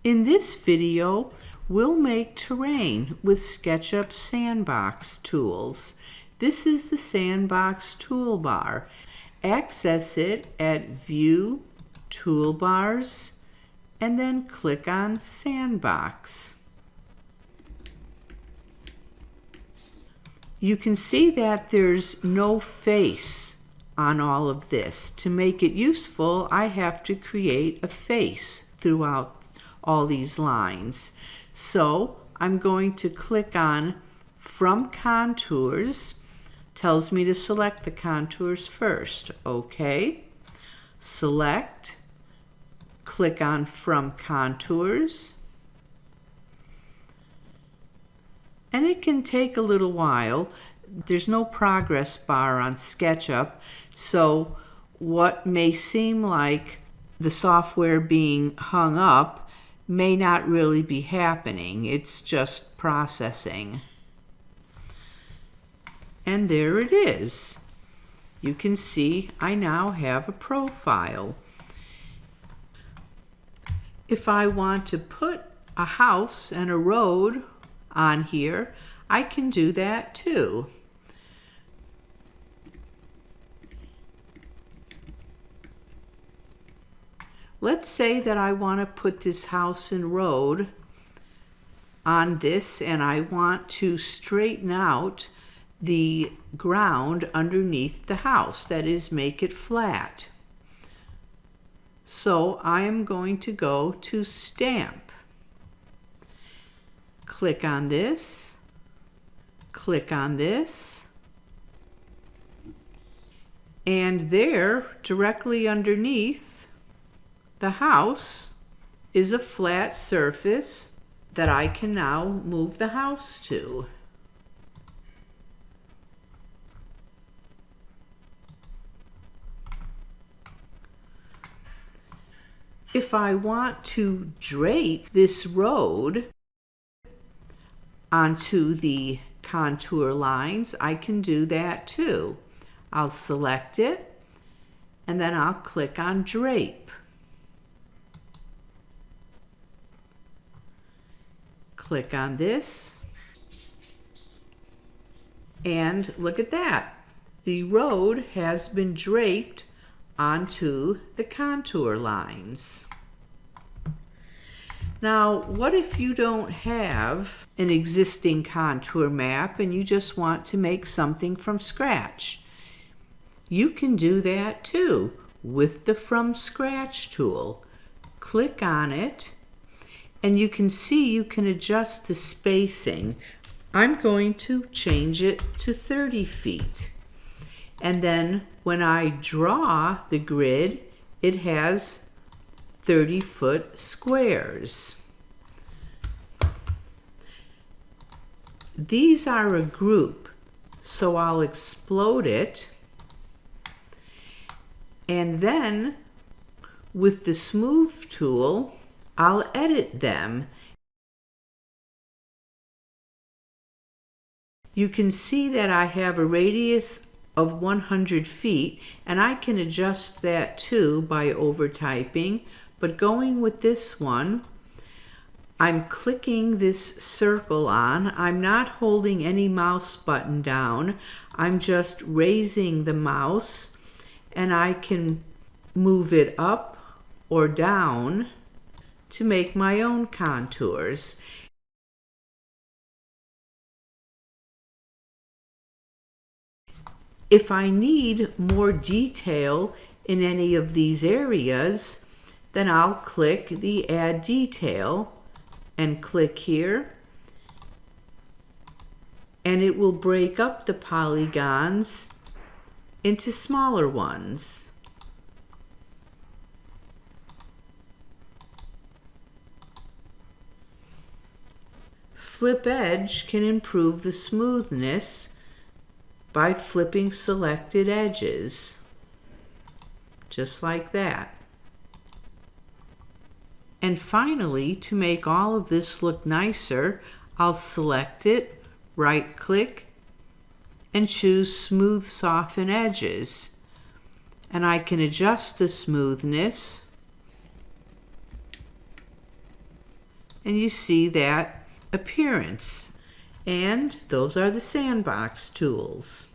In this video, we'll make terrain with SketchUp Sandbox tools. This is the Sandbox toolbar. Access it at View, Toolbars, and then click on Sandbox. You can see that there's no face on all of this. To make it useful, I have to create a face throughout all these lines. So I'm going to click on From Contours. Tells me to select the contours first. Okay. Select. Click on From Contours. And it can take a little while. There's no progress bar on SketchUp, so what may seem like the software being hung up may not really be happening. It's just processing. And there it is. You can see I now have a profile. If I want to put a house and a road on here, I can do that too. Let's say that I want to put this house and road on this, and I want to straighten out the ground underneath the house, that is, make it flat. So I am going to go to Stamp. Click on this, click on this, and there, directly underneath the house, is a flat surface that I can now move the house to. If I want to drape this road onto the contour lines, I can do that too. I'll select it, and then I'll click on Drape. Click on this, and look at that. The road has been draped onto the contour lines. Now, what if you don't have an existing contour map and you just want to make something from scratch? You can do that too with the From Scratch tool. Click on it, and you can see you can adjust the spacing. I'm going to change it to 30 feet. And then when I draw the grid, it has 30-foot squares. These are a group, so I'll explode it. And then with the Smoove tool, I'll edit them. You can see that I have a radius of 100 feet, and I can adjust that too by overtyping, but going with this one, I'm clicking this circle on. I'm not holding any mouse button down. I'm just raising the mouse, and I can move it up or down to make my own contours. If I need more detail in any of these areas, then I'll click the Add Detail and click here, and it will break up the polygons into smaller ones. Flip Edge can improve the smoothness by flipping selected edges, just like that. And finally, to make all of this look nicer, I'll select it, right-click, and choose Smooth Soften Edges. And I can adjust the smoothness and you see that appearance. And those are the Sandbox tools.